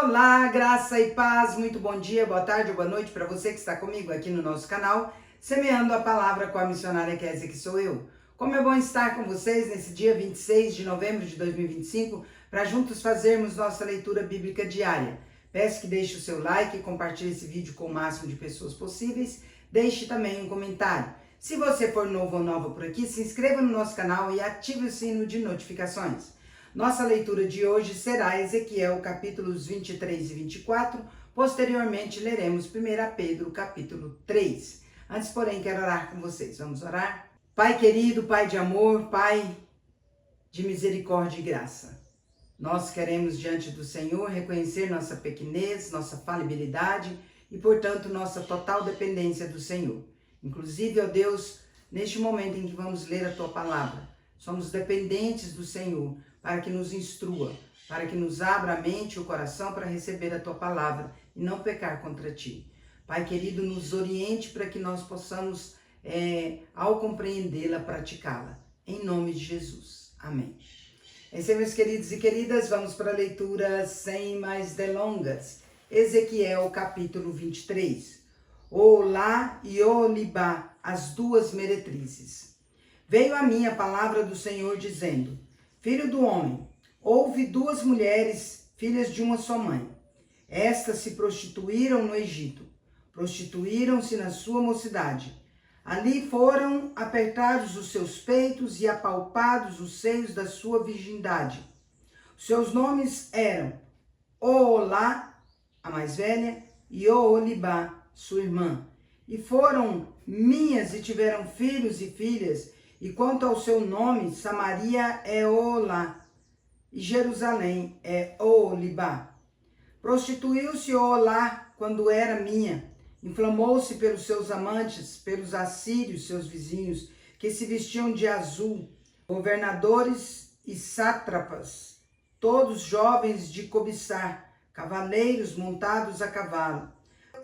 Olá, graça e paz, muito bom dia, boa tarde ou boa noite para você que está comigo aqui no nosso canal, semeando a palavra com a missionária Kézia, que sou eu. Como é bom estar com vocês nesse dia 26 de novembro de 2025, para juntos fazermos nossa leitura bíblica diária. Peço que deixe o seu like e compartilhe esse vídeo com o máximo de pessoas possíveis. Deixe também um comentário. Se você for novo ou nova por aqui, se inscreva no nosso canal e ative o sino de notificações. Nossa leitura de hoje será Ezequiel, capítulos 23 e 24. Posteriormente, leremos 1 Pedro, capítulo 3. Antes, porém, quero orar com vocês. Vamos orar? Pai querido, Pai de amor, Pai de misericórdia e graça. Nós queremos, diante do Senhor, reconhecer nossa pequenez, nossa falibilidade e, portanto, nossa total dependência do Senhor. Inclusive, ó Deus, neste momento em que vamos ler a Tua palavra, somos dependentes do Senhor, para que nos instrua, para que nos abra a mente e o coração para receber a Tua palavra e não pecar contra Ti. Pai querido, nos oriente para que nós possamos, ao compreendê-la, praticá-la. Em nome de Jesus. Amém. Assim, meus queridos e queridas, vamos para a leitura sem mais delongas. Ezequiel, capítulo 23. Olá e Olibá, as duas meretrizes. Veio a mim a palavra do Senhor dizendo: Filho do homem, houve duas mulheres, filhas de uma só mãe. Estas se prostituíram no Egito, prostituíram-se na sua mocidade. Ali foram apertados os seus peitos e apalpados os seios da sua virgindade. Seus nomes eram Oolá, a mais velha, e Oolibá, sua irmã. E foram minhas e tiveram filhos e filhas. E quanto ao seu nome, Samaria é Oolá, e Jerusalém é Oolibá. Prostituiu-se Oolá quando era minha, inflamou-se pelos seus amantes, pelos assírios, seus vizinhos, que se vestiam de azul, governadores e sátrapas, todos jovens de cobiçar, cavaleiros montados a cavalo.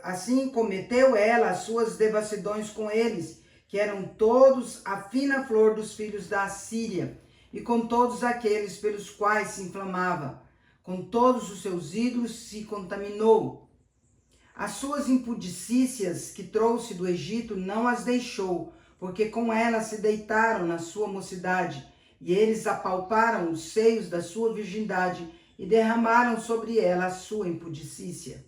Assim cometeu ela as suas devassidões com eles, que eram todos a fina flor dos filhos da Assíria, e com todos aqueles pelos quais se inflamava, com todos os seus ídolos se contaminou. As suas impudicícias que trouxe do Egito não as deixou, porque com elas se deitaram na sua mocidade, e eles apalparam os seios da sua virgindade e derramaram sobre ela a sua impudicícia.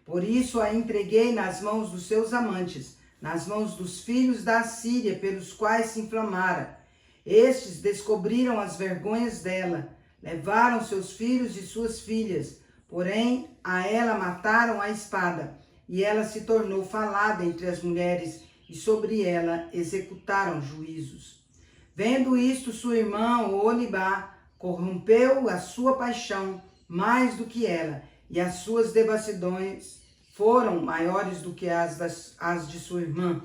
Por isso a entreguei nas mãos dos seus amantes, nas mãos dos filhos da Assíria, pelos quais se inflamara. Estes descobriram as vergonhas dela, levaram seus filhos e suas filhas, porém a ela mataram a espada, e ela se tornou falada entre as mulheres, e sobre ela executaram juízos. Vendo isto, sua irmã Olibá corrompeu a sua paixão mais do que ela, e as suas devassidões foram maiores do que as de sua irmã.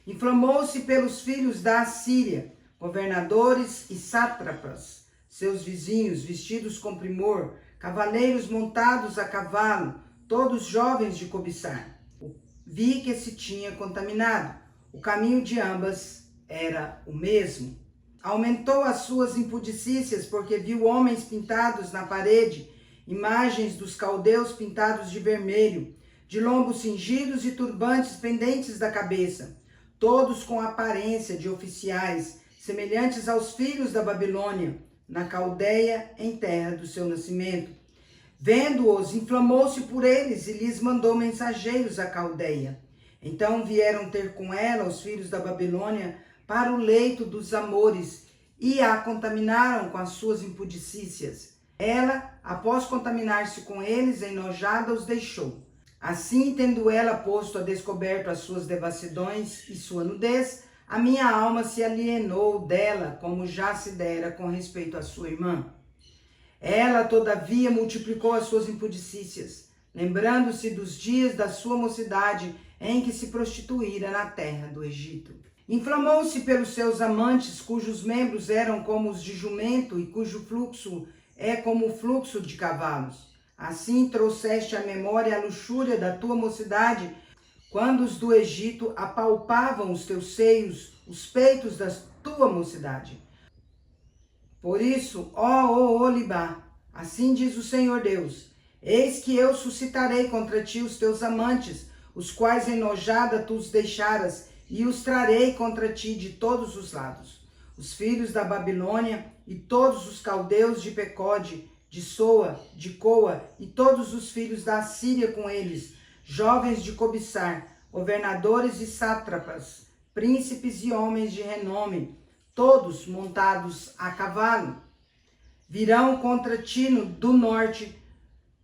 Inflamou-se pelos filhos da Assíria, governadores e sátrapas, seus vizinhos vestidos com primor, cavaleiros montados a cavalo, todos jovens de cobiçar. Vi que se tinha contaminado. O caminho de ambas era o mesmo. Aumentou as suas impudicícias, porque viu homens pintados na parede, imagens dos caldeus pintados de vermelho, de lombos cingidos e turbantes pendentes da cabeça, todos com aparência de oficiais, semelhantes aos filhos da Babilônia, na Caldeia, em terra do seu nascimento. Vendo-os, inflamou-se por eles e lhes mandou mensageiros à Caldeia. Então vieram ter com ela os filhos da Babilônia para o leito dos amores e a contaminaram com as suas impudicícias. Ela, após contaminar-se com eles, enojada os deixou. Assim, tendo ela posto a descoberto as suas devassidões e sua nudez, a minha alma se alienou dela, como já se dera com respeito à sua irmã. Ela, todavia, multiplicou as suas impudicícias, lembrando-se dos dias da sua mocidade, em que se prostituíra na terra do Egito. Inflamou-se pelos seus amantes, cujos membros eram como os de jumento e cujo fluxo é como o fluxo de cavalos. Assim trouxeste à memória a luxúria da tua mocidade, quando os do Egito apalpavam os teus seios, os peitos da tua mocidade. Por isso, ó Olibá, assim diz o Senhor Deus, Eis que eu suscitarei contra ti os teus amantes, os quais enojada tu os deixaras, e os trarei contra ti de todos os lados. Os filhos da Babilônia e todos os caldeus de Pecode, de Soa, de Coa, e todos os filhos da Assíria com eles, jovens de cobiçar, governadores e sátrapas, príncipes e homens de renome, todos montados a cavalo, virão contra ti do norte,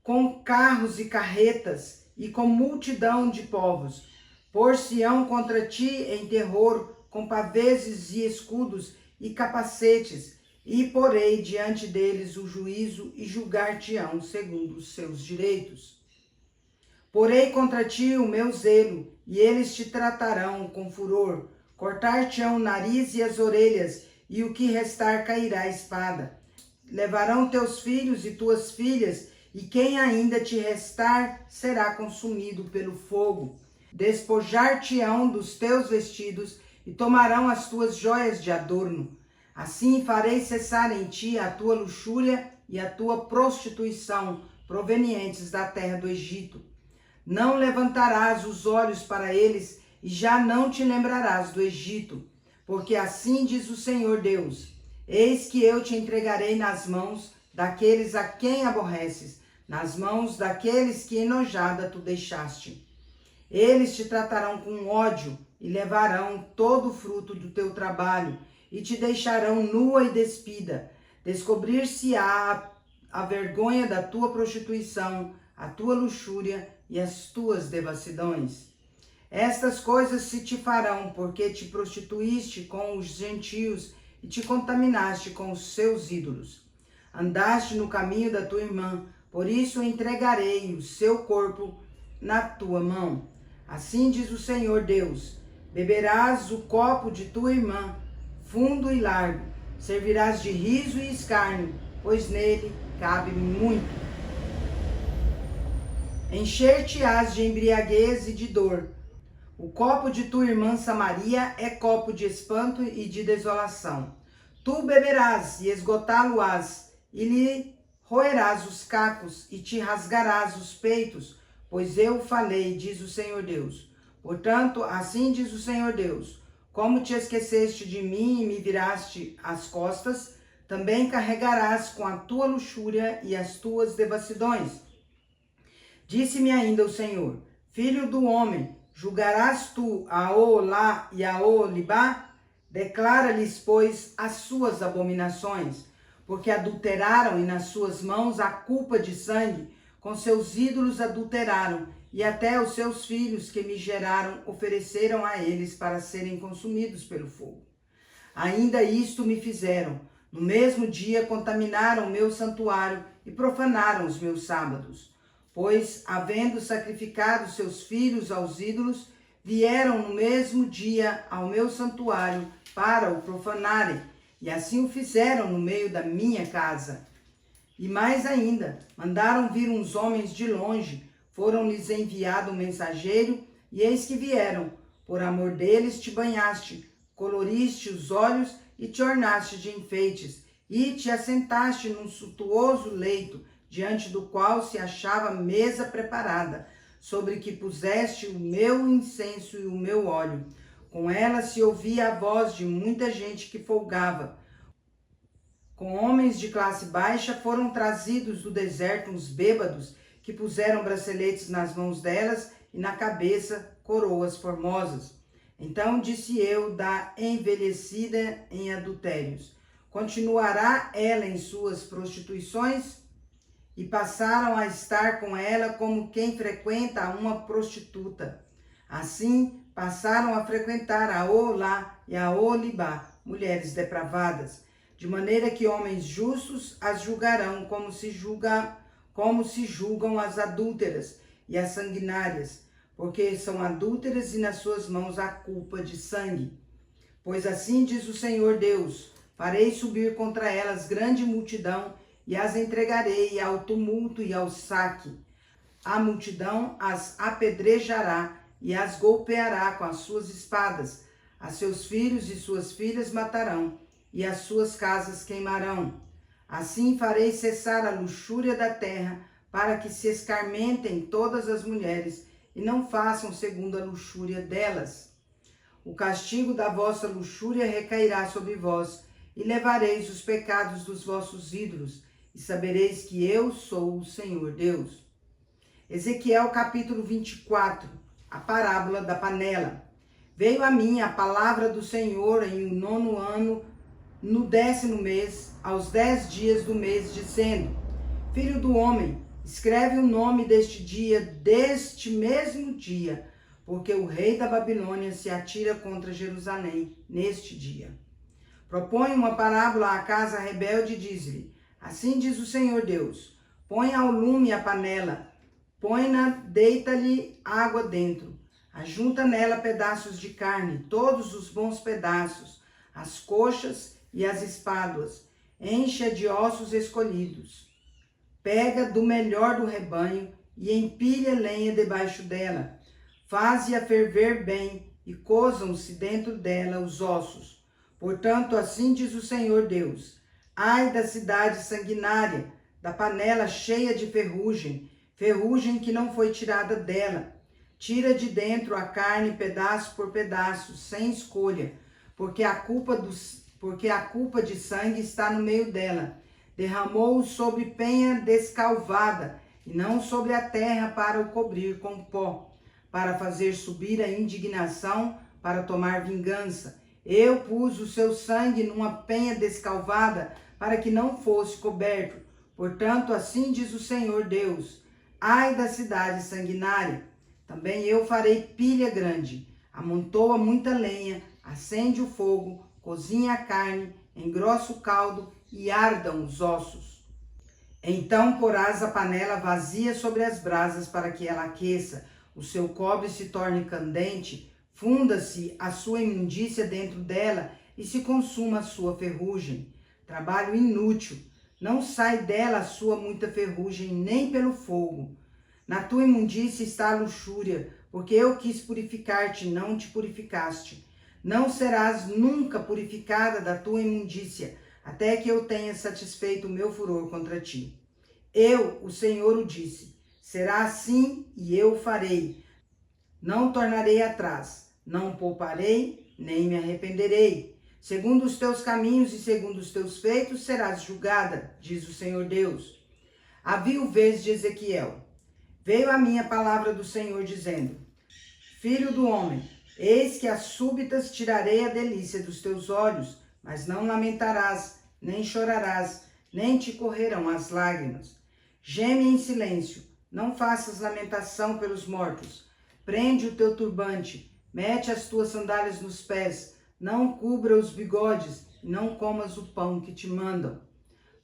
com carros e carretas, e com multidão de povos. Por-se-ão contra ti em terror, com paveses e escudos e capacetes, e porei diante deles o juízo e julgar-te-ão segundo os seus direitos. Porei contra ti o meu zelo, e eles te tratarão com furor, cortar-te-ão o nariz e as orelhas, e o que restar cairá a espada. Levarão teus filhos e tuas filhas, e quem ainda te restar será consumido pelo fogo. Despojar-te-ão dos teus vestidos, e tomarão as tuas joias de adorno. Assim farei cessar em ti a tua luxúria e a tua prostituição, provenientes da terra do Egito. Não levantarás os olhos para eles, e já não te lembrarás do Egito, porque assim diz o Senhor Deus: eis que eu te entregarei nas mãos daqueles a quem aborreces, nas mãos daqueles que enojada tu deixaste. Eles te tratarão com ódio e levarão todo o fruto do teu trabalho, e te deixarão nua e despida. Descobrir-se-á a vergonha da tua prostituição, a tua luxúria e as tuas devassidões. Estas coisas se te farão, porque te prostituíste com os gentios e te contaminaste com os seus ídolos. Andaste no caminho da tua irmã, por isso entregarei o seu corpo na tua mão. Assim diz o Senhor Deus: beberás o copo de tua irmã, fundo e largo, servirás de riso e escárnio, pois nele cabe muito. Encher-te-ás de embriaguez e de dor. O copo de tua irmã Samaria é copo de espanto e de desolação. Tu beberás e esgotá-lo-ás, e lhe roerás os cacos e te rasgarás os peitos, pois eu falei, diz o Senhor Deus. Portanto, assim diz o Senhor Deus: como te esqueceste de mim e me viraste as costas, também carregarás com a tua luxúria e as tuas devassidões. Disse-me ainda o Senhor: filho do homem, julgarás tu a Oolá e a Oolibá? Declara-lhes, pois, as suas abominações, porque adulteraram e nas suas mãos a culpa de sangue, com seus ídolos adulteraram, e até os seus filhos que me geraram ofereceram a eles para serem consumidos pelo fogo. Ainda isto me fizeram: no mesmo dia contaminaram o meu santuário e profanaram os meus sábados. Pois, havendo sacrificado seus filhos aos ídolos, vieram no mesmo dia ao meu santuário para o profanarem, e assim o fizeram no meio da minha casa. E mais ainda, mandaram vir uns homens de longe, foram-lhes enviado um mensageiro, e eis que vieram. Por amor deles te banhaste, coloriste os olhos e te ornaste de enfeites, e te assentaste num suntuoso leito, diante do qual se achava mesa preparada, sobre que puseste o meu incenso e o meu óleo. Com ela se ouvia a voz de muita gente que folgava. Com homens de classe baixa foram trazidos do deserto uns bêbados, que puseram braceletes nas mãos delas e na cabeça coroas formosas. Então disse eu da envelhecida em adultérios: continuará ela em suas prostituições? E passaram a estar com ela como quem frequenta uma prostituta. Assim passaram a frequentar a Oolá e a Oolibá, mulheres depravadas, de maneira que homens justos as julgarão como se julgam as adúlteras e as sanguinárias, porque são adúlteras e nas suas mãos há culpa de sangue. Pois assim diz o Senhor Deus: farei subir contra elas grande multidão e as entregarei ao tumulto e ao saque. A multidão as apedrejará e as golpeará com as suas espadas. A seus filhos e suas filhas matarão, e as suas casas queimarão. Assim farei cessar a luxúria da terra, para que se escarmentem todas as mulheres e não façam segundo a luxúria delas. O castigo da vossa luxúria recairá sobre vós, e levareis os pecados dos vossos ídolos, e sabereis que eu sou o Senhor Deus. Ezequiel capítulo 24, a parábola da panela. Veio a mim a palavra do Senhor em o 9º ano, no 10º mês, aos 10 dias do mês, dizendo: Filho do homem, escreve o nome deste dia, deste mesmo dia, porque o rei da Babilônia se atira contra Jerusalém neste dia. Propõe uma parábola à casa rebelde e diz-lhe: Assim diz o Senhor Deus: Põe ao lume a panela, põe-na, deita-lhe água dentro, ajunta nela pedaços de carne, todos os bons pedaços, as coxas e as espáduas, enche-a de ossos escolhidos. Pega do melhor do rebanho e empilha lenha debaixo dela. Faze-a ferver bem e cozam-se dentro dela os ossos. Portanto, assim diz o Senhor Deus: Ai da cidade sanguinária, da panela cheia de ferrugem, ferrugem que não foi tirada dela. Tira de dentro a carne pedaço por pedaço, sem escolha, porque a culpa de sangue está no meio dela. Derramou-o sobre penha descalvada, e não sobre a terra para o cobrir com pó, para fazer subir a indignação, para tomar vingança. Eu pus o seu sangue numa penha descalvada, para que não fosse coberto. Portanto, assim diz o Senhor Deus: Ai da cidade sanguinária! Também eu farei pilha grande. Amontoa muita lenha, acende o fogo, cozinha a carne, engrossa o caldo e ardam os ossos. Então porás a panela vazia sobre as brasas para que ela aqueça, o seu cobre se torne candente, funda-se a sua imundícia dentro dela e se consuma a sua ferrugem. Trabalho inútil, não sai dela a sua muita ferrugem nem pelo fogo. Na tua imundícia está a luxúria, porque eu quis purificar-te, não te purificaste. Não serás nunca purificada da tua imundícia, até que eu tenha satisfeito o meu furor contra ti. Eu, o Senhor, o disse: será assim e eu farei. Não tornarei atrás, não pouparei, nem me arrependerei. Segundo os teus caminhos e segundo os teus feitos serás julgada, diz o Senhor Deus. A viuvez de Ezequiel. Veio a mim a palavra do Senhor dizendo: Filho do homem, eis que às súbitas tirarei a delícia dos teus olhos, mas não lamentarás, nem chorarás, nem te correrão as lágrimas. Geme em silêncio, não faças lamentação pelos mortos. Prende o teu turbante, mete as tuas sandálias nos pés, não cubra os bigodes, e não comas o pão que te mandam.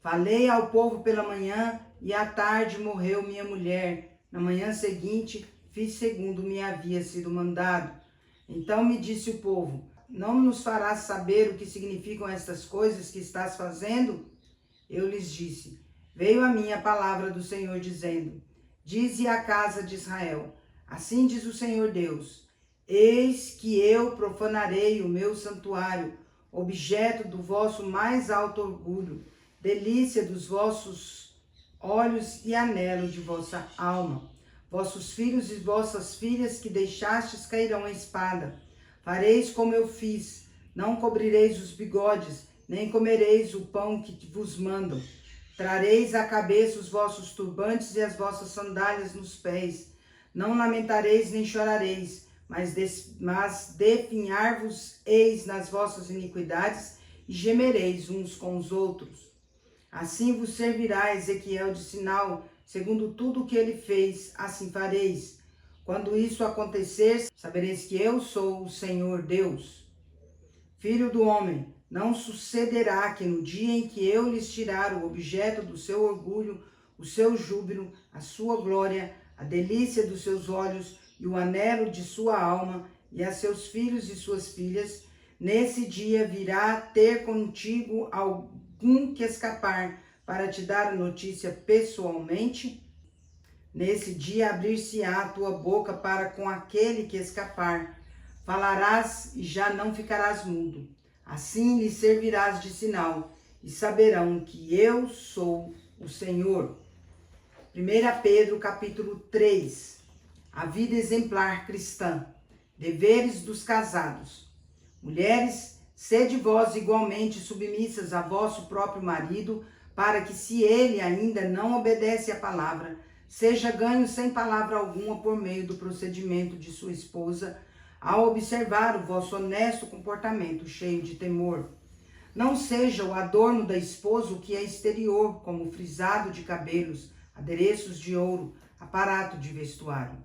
Falei ao povo pela manhã, e à tarde morreu minha mulher. Na manhã seguinte, fiz segundo me havia sido mandado. Então me disse o povo: não nos farás saber o que significam estas coisas que estás fazendo? Eu lhes disse: veio a mim a palavra do Senhor dizendo: dize à casa de Israel: assim diz o Senhor Deus: eis que eu profanarei o meu santuário, objeto do vosso mais alto orgulho, delícia dos vossos olhos e anelo de vossa alma. Vossos filhos e vossas filhas que deixastes cairão a espada. Fareis como eu fiz, não cobrireis os bigodes, nem comereis o pão que vos mandam. Trareis à cabeça os vossos turbantes e as vossas sandálias nos pés. Não lamentareis nem chorareis, mas definhar-vos-eis nas vossas iniquidades e gemereis uns com os outros. Assim vos servirá Ezequiel de sinal, segundo tudo o que ele fez, assim fareis. Quando isso acontecer, sabereis que eu sou o Senhor Deus. Filho do homem, não sucederá que no dia em que eu lhes tirar o objeto do seu orgulho, o seu júbilo, a sua glória, a delícia dos seus olhos e o anelo de sua alma, e a seus filhos e suas filhas, nesse dia virá ter contigo algum que escapar para te dar a notícia pessoalmente? Nesse dia abrir-se-á a tua boca para com aquele que escapar. Falarás e já não ficarás mudo. Assim lhe servirás de sinal, e saberão que eu sou o Senhor. 1 Pedro capítulo 3, a vida exemplar cristã, deveres dos casados. Mulheres, sede vós igualmente submissas a vosso próprio marido, para que, se ele ainda não obedece à palavra, seja ganho sem palavra alguma por meio do procedimento de sua esposa, ao observar o vosso honesto comportamento cheio de temor. Não seja o adorno da esposa o que é exterior, como frisado de cabelos, adereços de ouro, aparato de vestuário.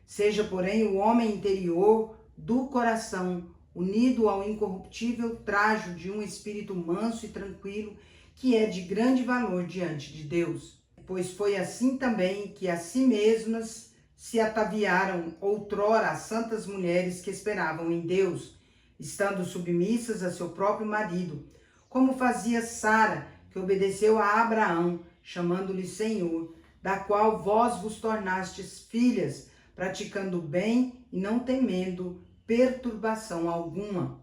Seja, porém, o homem interior do coração, unido ao incorruptível trajo de um espírito manso e tranquilo, que é de grande valor diante de Deus. Pois foi assim também que a si mesmas se ataviaram outrora as santas mulheres que esperavam em Deus, estando submissas a seu próprio marido, como fazia Sara, que obedeceu a Abraão, chamando-lhe Senhor, da qual vós vos tornastes filhas, praticando o bem e não temendo perturbação alguma.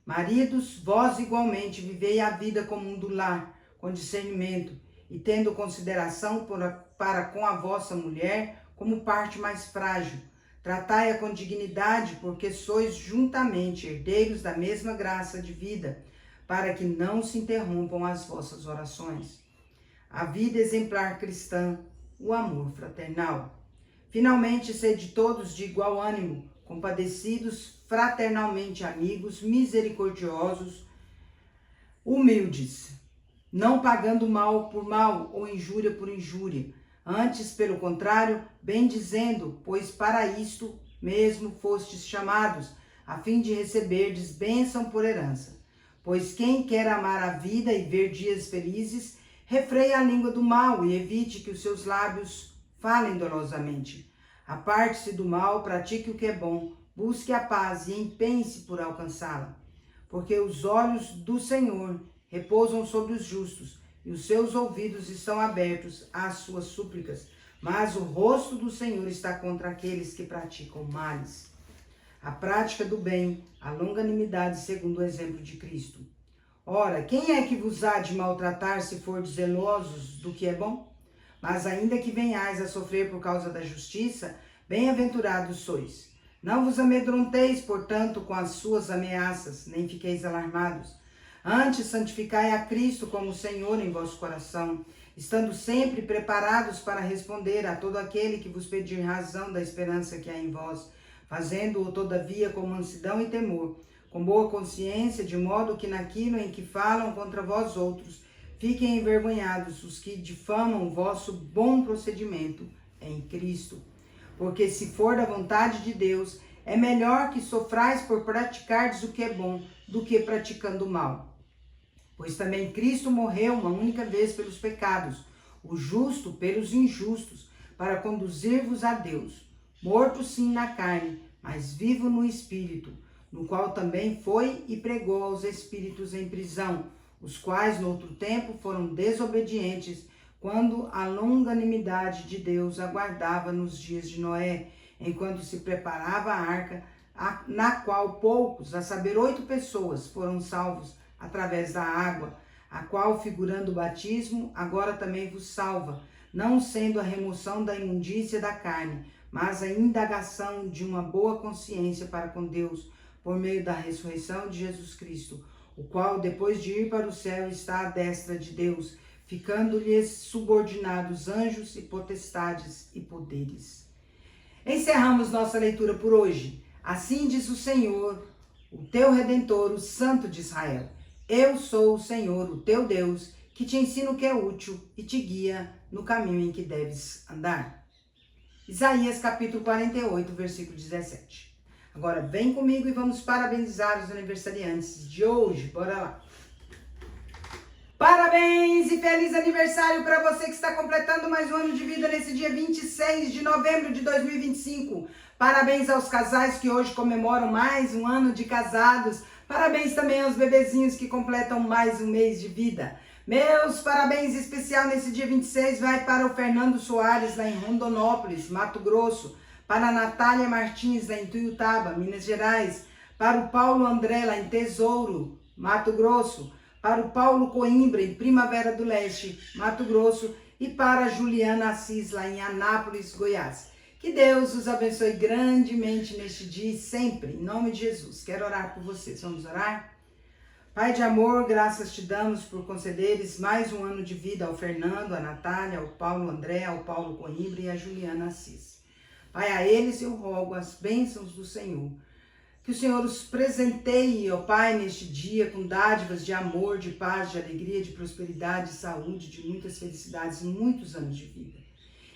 Maridos, vós igualmente vivei a vida comum do lar, com discernimento, e tendo consideração para com a vossa mulher como parte mais frágil. Tratai-a com dignidade, porque sois juntamente herdeiros da mesma graça de vida, para que não se interrompam as vossas orações. A vida exemplar cristã, o amor fraternal. Finalmente, sede todos de igual ânimo, compadecidos, fraternalmente amigos, misericordiosos, humildes, não pagando mal por mal ou injúria por injúria, antes, pelo contrário, bendizendo, pois para isto mesmo fostes chamados, a fim de receberdes bênção por herança. Pois quem quer amar a vida e ver dias felizes, refreie a língua do mal e evite que os seus lábios falem dolosamente. Aparte-se do mal, pratique o que é bom, busque a paz e empenhe-se por alcançá-la. Porque os olhos do Senhor repousam sobre os justos, e os seus ouvidos estão abertos às suas súplicas, mas o rosto do Senhor está contra aqueles que praticam males. A prática do bem, a longanimidade segundo o exemplo de Cristo. Ora, quem é que vos há de maltratar se fordes zelosos do que é bom? Mas ainda que venhais a sofrer por causa da justiça, bem-aventurados sois. Não vos amedronteis, portanto, com as suas ameaças, nem fiqueis alarmados. Antes, santificai a Cristo como Senhor em vosso coração, estando sempre preparados para responder a todo aquele que vos pedir razão da esperança que há em vós, fazendo-o, todavia, com mansidão e temor, com boa consciência, de modo que naquilo em que falam contra vós outros, fiquem envergonhados os que difamam o vosso bom procedimento em Cristo. Porque se for da vontade de Deus, é melhor que sofrais por praticardes o que é bom, do que praticando o mal. Pois também Cristo morreu uma única vez pelos pecados, o justo pelos injustos, para conduzir-vos a Deus, morto sim na carne, mas vivo no Espírito, no qual também foi e pregou aos espíritos em prisão, os quais no outro tempo foram desobedientes, quando a longanimidade de Deus aguardava nos dias de Noé, enquanto se preparava a arca, na qual poucos, a saber 8 pessoas, foram salvos através da água, a qual, figurando o batismo, agora também vos salva, não sendo a remoção da imundícia da carne, mas a indagação de uma boa consciência para com Deus, por meio da ressurreição de Jesus Cristo, o qual, depois de ir para o céu, está à destra de Deus, ficando-lhes subordinados anjos e potestades e poderes. Encerramos nossa leitura por hoje. Assim diz o Senhor, o teu Redentor, o Santo de Israel. Eu sou o Senhor, o teu Deus, que te ensina o que é útil e te guia no caminho em que deves andar. Isaías capítulo 48, versículo 17. Agora vem comigo e vamos parabenizar os aniversariantes de hoje. Bora lá. Parabéns e feliz aniversário para você que está completando mais um ano de vida nesse dia 26 de novembro de 2025. Parabéns aos casais que hoje comemoram mais um ano de casados. Parabéns também aos bebezinhos que completam mais um mês de vida. Meus parabéns especial nesse dia 26 vai para o Fernando Soares, lá em Rondonópolis, Mato Grosso. Para a Natália Martins, lá em Tuiutaba, Minas Gerais. Para o Paulo André, lá em Tesouro, Mato Grosso. Para o Paulo Coimbra, em Primavera do Leste, Mato Grosso. e para a Juliana Assis, lá em Anápolis, Goiás. Que Deus os abençoe grandemente neste dia e sempre, em nome de Jesus. Quero orar por vocês. Vamos orar? Pai de amor, graças te damos por concederes mais um ano de vida ao Fernando, à Natália, ao Paulo André, ao Paulo Coimbra e à Juliana Assis. Pai, a eles eu rogo as bênçãos do Senhor. Que o Senhor os presenteie, ó Pai, neste dia com dádivas de amor, de paz, de alegria, de prosperidade, de saúde, de muitas felicidades e muitos anos de vida.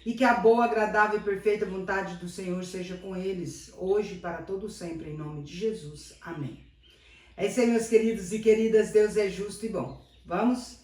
E que a boa, agradável e perfeita vontade do Senhor seja com eles, hoje e para todo sempre, em nome de Jesus. Amém. É isso aí, meus queridos e queridas, Deus é justo e bom. Vamos?